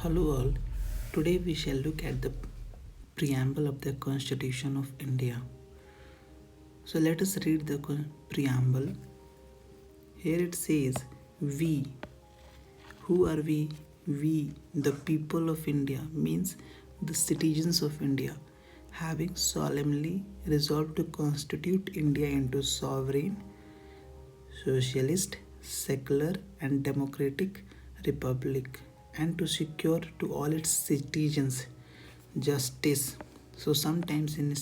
Hello all. Today we shall look at the preamble of the Constitution of India. So let us read the preamble. Here it says, we. Who are we? We, the people of India, means the citizens of India, having solemnly resolved to constitute India into sovereign, socialist, secular, and democratic republic, and to secure to all its citizens justice. So sometimes in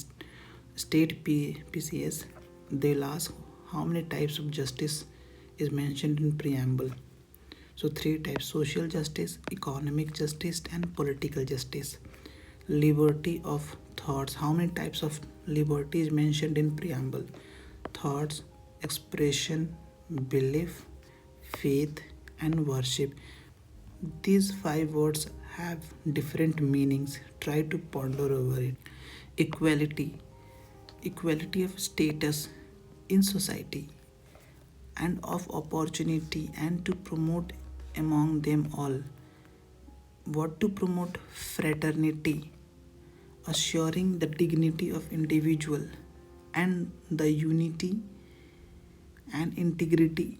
state PCS, they'll ask how many types of justice is mentioned in preamble. So three types: social justice, economic justice, and political justice. Liberty of thoughts. How many types of liberty is mentioned in preamble? Thoughts, expression, belief, faith, and worship. These five words have different meanings. Try to ponder over it. Equality. Equality of status in society and of opportunity, and to promote among them all. What to promote? Fraternity, assuring the dignity of individual and the unity and integrity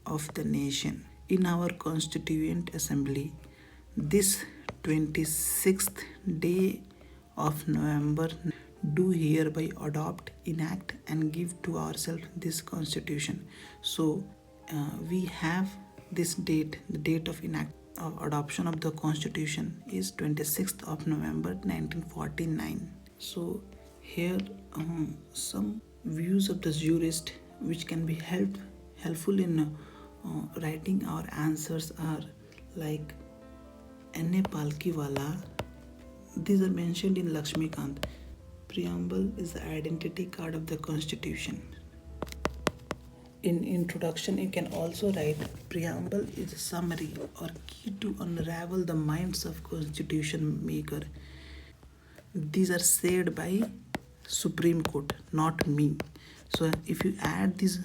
of the nation. In our constituent assembly, this 26th day of November, do hereby adopt, enact, and give to ourselves this constitution. So we have this date, the date of adoption of the constitution is 26th of November 1949. So here some views of the jurist which can be helpful in writing our answers are like N.A. Palkiwala. These are mentioned in Lakshmikant. Preamble is the identity card of the constitution. In introduction, you can also write preamble is a summary or key to unravel the minds of constitution maker. These are said by Supreme Court, not me. So if you add this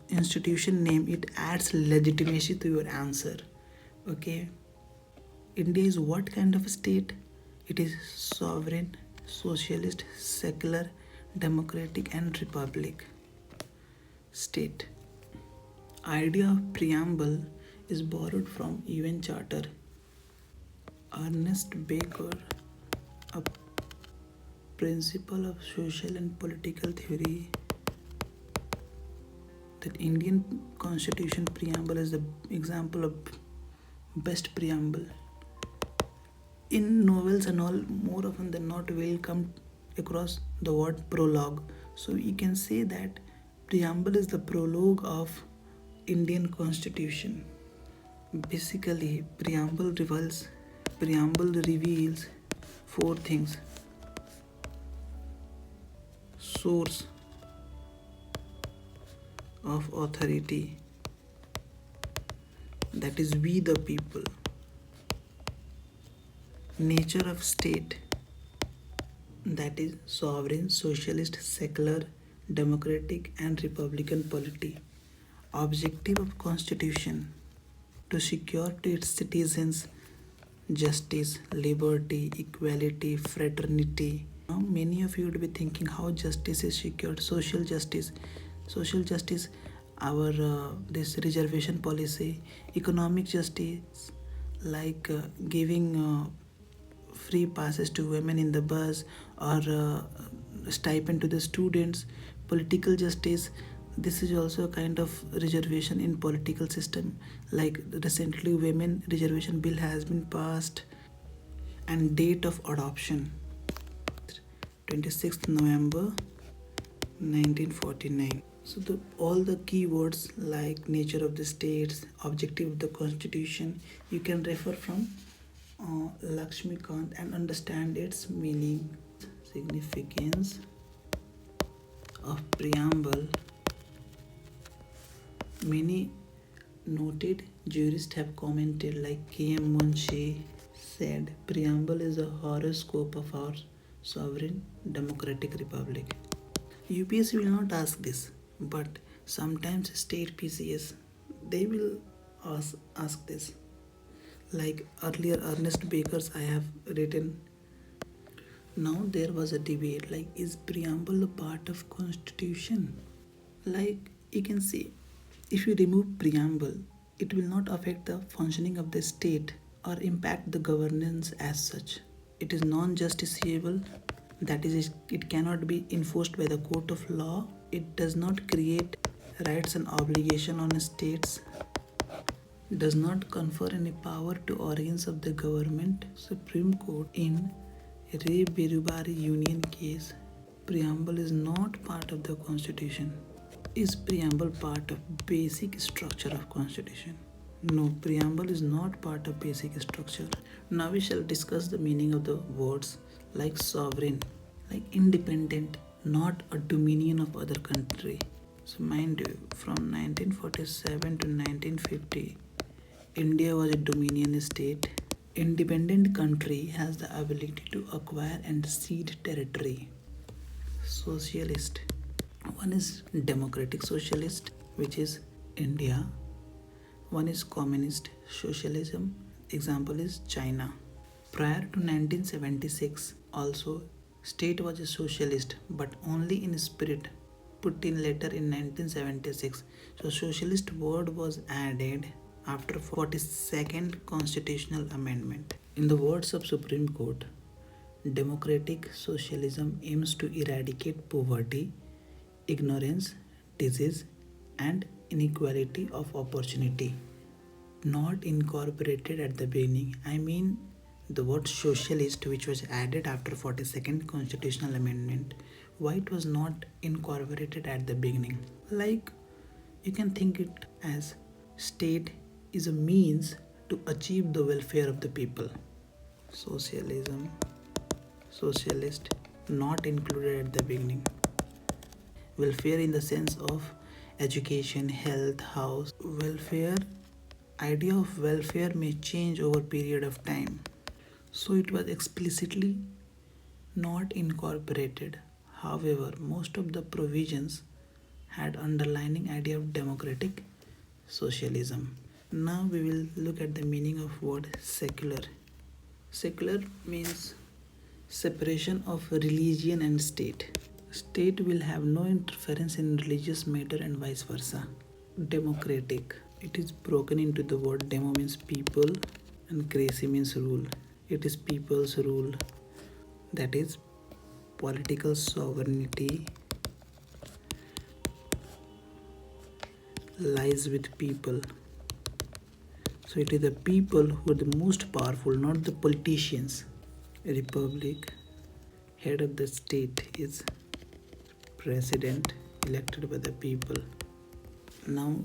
institution name, it adds legitimacy to your answer. Okay. India is what kind of a state? It is sovereign, socialist, secular, democratic, and republic state. Idea of preamble is borrowed from UN Charter. Ernest Baker, a principle of social and political theory, that Indian Constitution preamble is the example of best preamble. In novels and all, more often than not, we'll come across the word prologue. So you can say that preamble is the prologue of Indian Constitution. Basically, preamble reveals four things: source of authority, that is we the people; nature of state, that is sovereign, socialist, secular, democratic, and republican polity; objective of constitution, to secure to its citizens justice, liberty, equality, fraternity. Now many of you would be thinking how justice is secured. Social justice, our this reservation policy; economic justice, like giving free passes to women in the bus, or stipend to the students; political justice, this is also a kind of reservation in political system, like recently women reservation bill has been passed. And date of adoption, 26th November 1949. So all the keywords like nature of the states, objective of the constitution, you can refer from Lakshmikant and understand its meaning. Significance of preamble. Many noted jurists have commented, like K.M. Munshi said, preamble is a horoscope of our sovereign democratic republic. UPSC will not ask this, but sometimes state PCS they will ask this. Like earlier Ernest Baker's I have written. Now there was a debate like is preamble a part of constitution? Like you can see, if you remove preamble, it will not affect the functioning of the state or impact the governance as such. It is non-justiciable, that is, it cannot be enforced by the court of law. It does not create rights and obligation on states, does not confer any power to organs of the government. Supreme Court in Ray Birubari Union case, preamble is not part of the constitution. Is preamble part of basic structure of constitution? No, preamble is not part of basic structure. Now we shall discuss the meaning of the words like sovereign, like independent, not a dominion of other country. So mind you, from 1947 to 1950, India was a dominion state. Independent country has the ability to acquire and cede territory. Socialist. One is democratic socialist, which is India. One is communist socialism. Example is China. Prior to 1976, also state was a socialist, but only in spirit, put in later in 1976. So socialist word was added after 42nd constitutional amendment. In the words of Supreme Court, democratic socialism aims to eradicate poverty, ignorance, disease, and inequality of opportunity. Not incorporated at the beginning. I mean the word socialist which was added after 42nd constitutional amendment. Why it was not incorporated at the beginning? Like you can think it as state is a means to achieve the welfare of the people. Socialism, socialist, not included at the beginning. Welfare in the sense of education, health, house. Welfare, idea of welfare may change over period of time. So it was explicitly not incorporated. However, most of the provisions had underlining idea of democratic socialism. Now we will look at the meaning of word secular. Secular means separation of religion and state. State will have no interference in religious matter and vice versa. Democratic. It is broken into the word demo means people and crazy means rule. It is people's rule. That is political sovereignty lies with people. So it is the people who are the most powerful, not the politicians. A republic, head of the state is president elected by the people. Now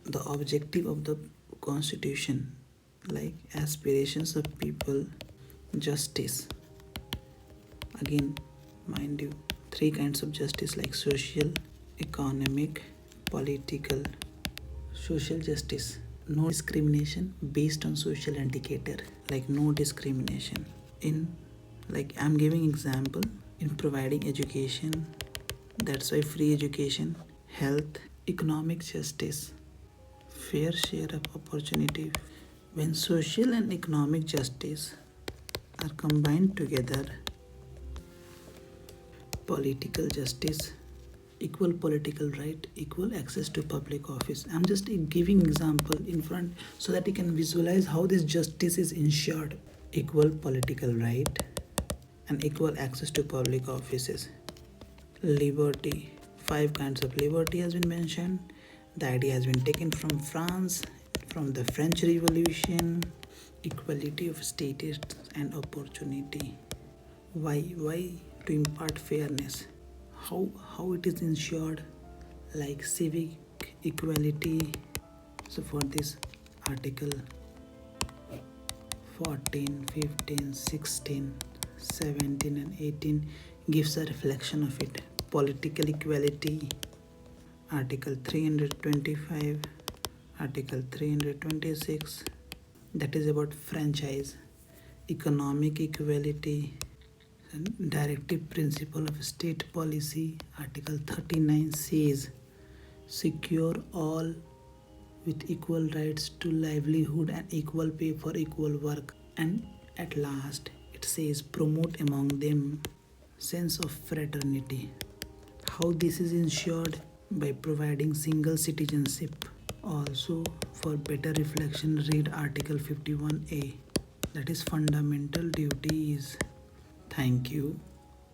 the objective of the constitution, like aspirations of people, justice. Again, mind you, three kinds of justice like social, economic, political. Social justice, no discrimination based on social indicator, like no discrimination in, like I'm giving example, in providing education, that's why free education, health, economic justice, fair share of opportunity. When social and economic justice are combined together, political justice, equal political right, equal access to public office. I'm just giving example in front so that you can visualize how this justice is ensured. Equal political right and equal access to public offices. Liberty, five kinds of liberty has been mentioned. The idea has been taken from France, from the French Revolution. Equality of status and opportunity. Why to impart fairness? How it is ensured? Like civic equality. So for this article 14, 15, 16, 17 and 18 gives a reflection of it. Political equality, article 325, article 326, that is about franchise. Economic equality, directive principle of state policy, article 39 says secure all with equal rights to livelihood and equal pay for equal work. And at last, it says promote among them sense of fraternity. How this is ensured? By providing single citizenship. Also, for better reflection, read Article 51A, that is fundamental duties. Thank you.